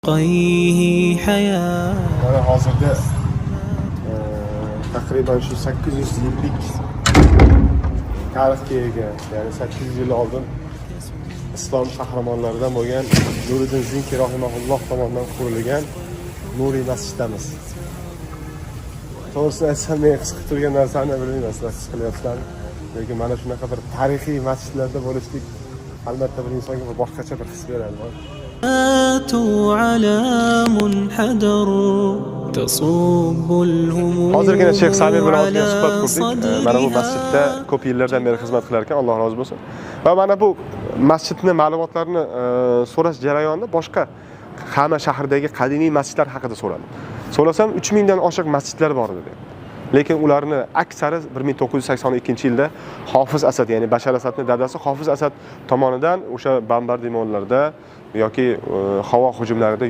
قيه حياة. Mana hozirda taqriban shu 800 yillik tarixga ega, ya'ni 800 yil oldin islom qahramonlaridan bo'lgan Nuriddin Zinki rahimahulloh tomonidan qurilgan Nuriy masjiddamiz. To'g'risini aytsam, men his qilib turgan narsani bilmayman, sizlar his qilyapsizlarmi? Lekin mana shunaqa bir tarixiy masjidlarda bo'lishlik albatta bir insonga bir boshqacha bir his beradi. على منحدر تصب الهموم Hozirgina Sheyx Samir bilan o'tgan suhbat qurdik. Mana bu masjidda ko'p yillardan beri xizmat qilar ekan, Alloh rozi bo'lsin. Va mana bu masjidning ma'lumotlarini so'rash jarayonida boshqa Xama shahridagi qadimiy masjidlar haqida so'radim. So'rasam 3000 dan oshiq masjidlar bor dedi. Lekin ularni aksari 1982-yilda Hofiz Asad, ya'ni Bashar Asadning dadasi Hofiz Asad tomonidan o'sha bombardimonlarda yoki havo hujumlarida